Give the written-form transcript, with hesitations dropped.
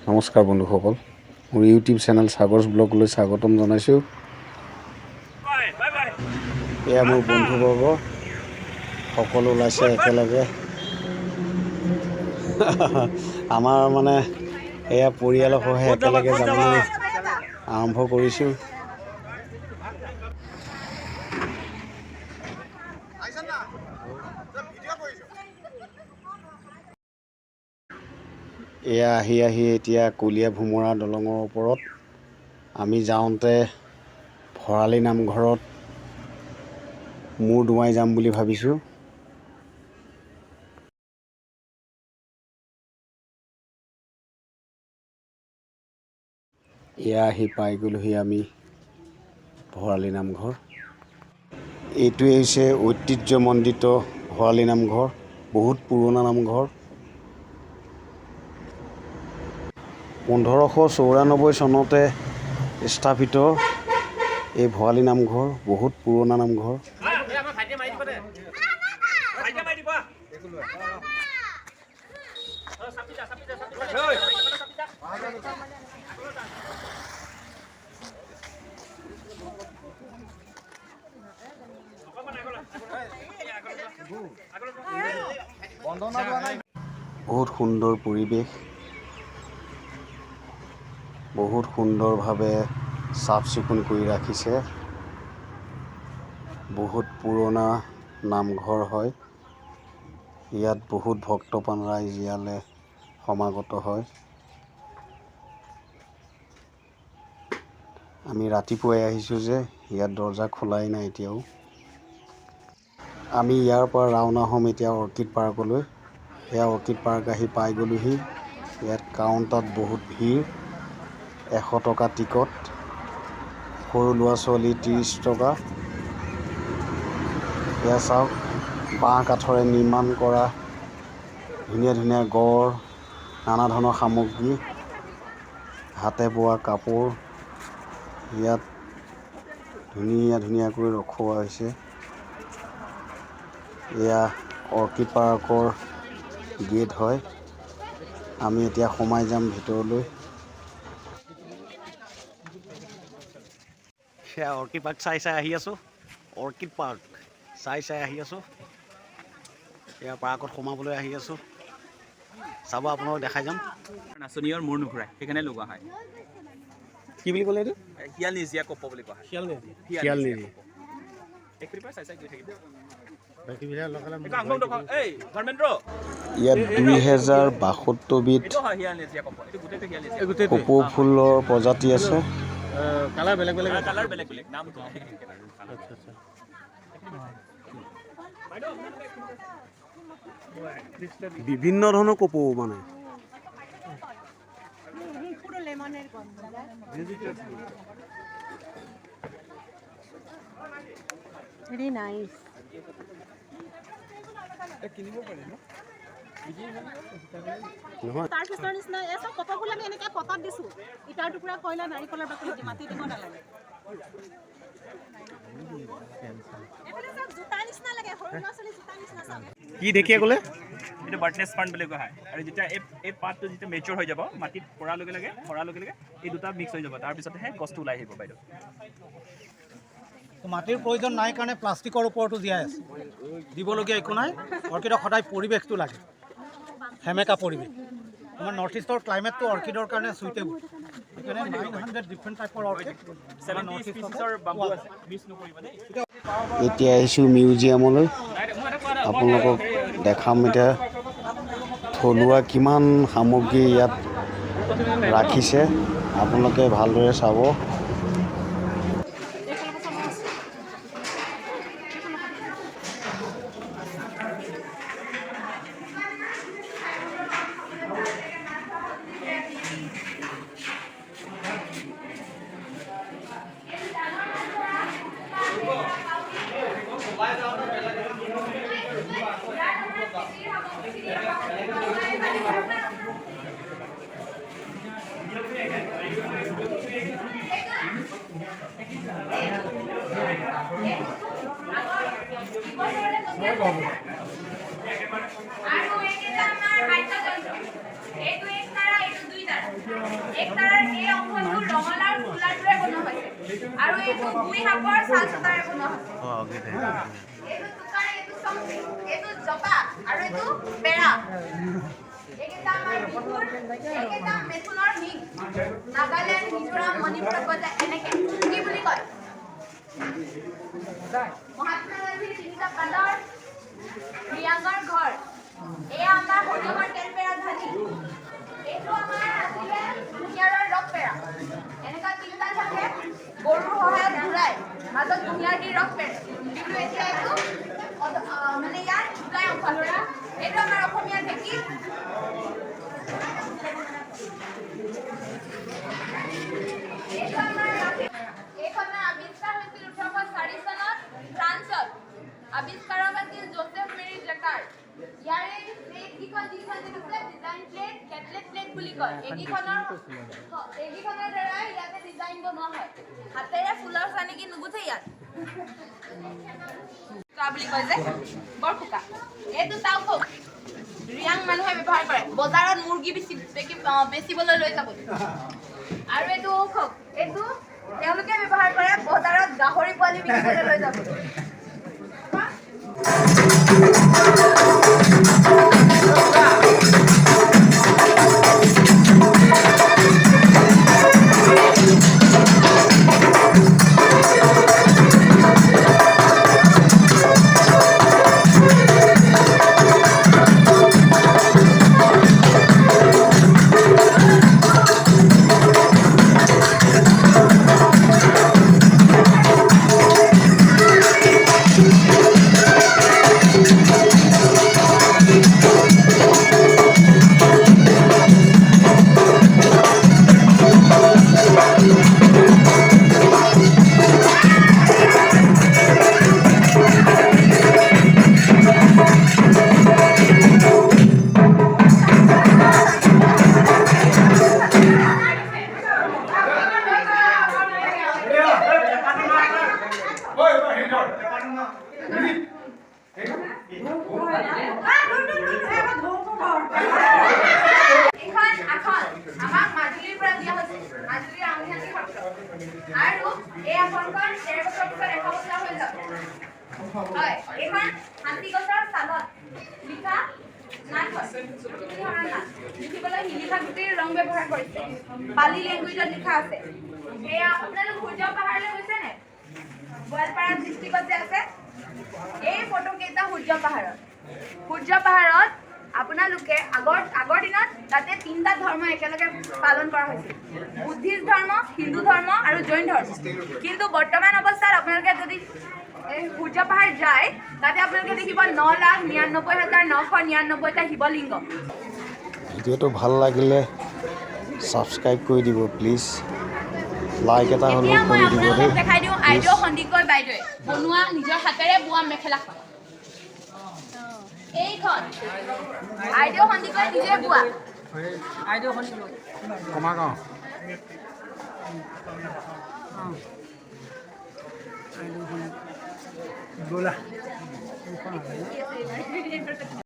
নমস্কাৰ বন্ধুসকল, মোৰ ইউটিউব চেনেল সাগৰছ ব্লগলৈ স্বাগতম জনাইছোঁ। এয়া মোৰ বন্ধুবৰ্গ সকলো ওলাইছে একেলগে। আমাৰ মানে এয়া পৰিয়ালৰ সৈতে একেলগে যাবলৈ আৰম্ভ কৰিছোঁ। এয়া আহি এতিয়া কলীয়া ভোমোৰা দলঙৰ ওপৰত আমি যাওঁতে ভৰালি নামঘৰত মূৰ দুৱাই যাম বুলি ভাবিছোঁ। এয়া আহি পাই গ'লোহি আমি ভৰালি নামঘৰ। এইটোৱে হৈছে ঐতিহ্যমণ্ডিত ভৰালি নামঘৰ, বহুত পুৰণা নামঘৰ। 1594 চনতে স্থাপিত এই ভৰালি নামঘৰ, বহুত পুৰণা নামঘৰ। বহুত সুন্দৰ পৰিৱেশ, বহুত সুন্দৰভাৱে চাফ চিকুণ কৰি ৰাখিছে। বহুত পুৰণা নামঘৰ হয়। ইয়াত বহুত ভক্তপ্ৰাণ ৰাইজ ইয়ালৈ সমাগত হয়। আমি ৰাতিপুৱাই আহিছোঁ যে ইয়াত দৰ্জা খোলাই নাই এতিয়াও। আমি ইয়াৰ পৰা ৰাওনা হ'ম এতিয়া অৰ্কিড পাৰ্কলৈ। এয়া অৰ্কিড পাৰ্ক আহি পাই গ'লোহি। ইয়াত কাউণ্টাৰত বহুত ভিৰ, 100 টকা টিকট, সৰু ল'ৰা ছোৱালী 30 টকা। এয়া চাওক, বাঁহ কাঠৰে নিৰ্মাণ কৰা ধুনীয়া ধুনীয়া গড়, নানা ধৰণৰ সামগ্ৰী, হাতে বোৱা কাপোৰ ইয়াত ধুনীয়াকৈ ৰখোৱা হৈছে। এয়া অৰ্কিড পাৰ্কৰ গেট হয়। আমি এতিয়া সোমাই যাম ভিতৰলৈ। সেয়া অৰ্কিড পাৰ্ক চাই আহি আছোঁ। অৰ্কিড পাৰ্ক চাই আহি আছোঁ। এয়া পাৰ্কত সোমাবলৈ আহি আছোঁ। চাব, আপোনালোকক দেখাই যাম। নাচনীৰ মূৰ নুঘূৰাই, সেইকাৰণে লগোৱা হয়। কি বুলি ক'লে এইটো? শিয়াল নিজিয়া কপ বুলি কোৱা হয়। শিয়াল নিজি। ইয়াত 2062 বিধ কপৌ ফুলৰ প্ৰজাতি আছে। কালাৰ বেলেগ বেলেগ নাম বিভিন্ন ধৰণৰ কপৌ মানে। Very nice. তাৰ পিছৰ নিচিনা এই চব কপৌফুল আমি এনেকৈ পটাত দিছোঁ। ইটাৰ টুকুৰা কয়লা, নাৰিকলৰ বাকলি দি মাটি দিব নালাগে। কি দেখিয়ে ক'লে? এইটো বাৰ্টনেছ ফাণ্ড বুলি কোৱা হয়। আৰু যেতিয়া এই পাতটো যেতিয়া মেচিয়ৰ হৈ যাব, মাটিত পৰাৰ লগে লগে এই দুটা মিক্স হৈ যাব, তাৰপিছতহে গছটো ওলাই আহিব বাইদেউ। মাটিৰ প্ৰয়োজন নাই কাৰণে প্লাষ্টিকৰ ওপৰতো জীয়াই আছে। দিবলগীয়া একো নাই। অৰ্কিডক সদায় পৰিৱেশটো লাগে, সেমেকা পৰিৱেশ। আমাৰ নৰ্থ ইষ্টৰ ক্লাইমেটটো অৰ্কিডৰ কাৰণে চুইটেবল। সেইকাৰণে 900 ডিফাৰেণ্ট টাইপৰ অৰ্কিড এতিয়া আহিছোঁ মিউজিয়ামলৈ। আপোনালোকক দেখাম এতিয়া থলুৱা কিমান সামগ্ৰী ইয়াত ৰাখিছে। আপোনালোকে ভালদৰে চাব। আৰু এইটো গুই সাপৰ ছাল চুতাৰে বনোৱা হৈছে এইটো টুকাৰ এইটো চমচি এইটো জপা আৰু এইটো বেৰা এইকেইটা আমাৰ বিহুৰ এইকেইটা মেথুনৰ মিং নাগালেণ্ড মিজোৰাম মণিপুৰত বজায় এনেকে কি বুলি কয় মহাত্মা গান্ধীৰ তিনিটা পাতৰ প্ৰিয়াংকৰ ঘৰ এয়া আমাৰ সৰিয়হৰ তেল পেৰা ধানি এইটো আমাৰ আছিলে কুঁহিয়াৰৰ ৰস পেৰা এনেকুৱা তিনিটা থাকে গৰুৰ সহায়ত ঘূৰাই মাজত কুঁহিয়াৰ দি ৰস পেৰে কিন্তু এতিয়া এইটো মানে ইয়াৰ দুটাই অংশ আছে এইটো আমাৰ অসমীয়া ঢেঁকী এইটো আমাৰ এইখনৰ আৱিষ্কাৰ হৈছিল 1804 চনত ফ্ৰান্সত আৱিষ্কাৰক আছিল জোচেফ মেৰী জেকাৰ ইয়াৰে প্লেট কিখন যিখন আছে ডিজাইন প্লেট কেটলেট প্লেট বুলি কয় এইকেইখনৰ দ্বাৰাই ইয়াতে ডিজাইন বনোৱা হয় হাতেৰে ফুলৰ চানেকি নুগুঠে ইয়াত কা বুলি কয় যে বৰ ফুকা এইটো টাউকক ৰিয়াং মানুহে ব্যৱহাৰ কৰে বজাৰত মুৰ্গী বেচিবলৈ লৈ যাব আৰু এইটো ঔষধ এইটো তেওঁলোকে ব্যৱহাৰ কৰে বজাৰত গাহৰি পোৱালি বিকিবলৈ লৈ যাব পালি লেংগুৱেজত লিখা আছে এয়া আপোনালোক সূৰ্য পাহাৰলৈ গৈছে নে গোৱালপাৰা ডিষ্ট্ৰিক্টত যে আছে এই ফটো কেইটা সূৰ্য পাহাৰত আপোনালোকে আগৰ দিনত তাতে তিনিটা ধৰ্ম একেলগে পালন কৰা হৈছিল বুদ্ধিষ্ট ধৰ্ম হিন্দু ধৰ্ম আৰু জৈন ধৰ্ম কিন্তু বৰ্তমান অৱস্থাত আপোনালোকে যদি সূৰ্য পাহাৰ যায় তাতে আপোনালোকে দেখিব 9,99,999টা শিৱলিংগ ভিডিঅ'টো ভাল লাগিলে ছাবস্ক্ৰাইব কৰি দিব প্লিজ লাইক এটা হ'লেও কৰি দিব দেই দেখাই দিওঁ আইদেউ সন্দিকৈ বাইদেৱে বনোৱা নিজৰ হাতেৰে বোৱা মেখেলাখন এইখন আইদেউ সন্দিকৈ নিজে বোৱা আইদেউ সন্দিকৈ কমাগাঁও গোলা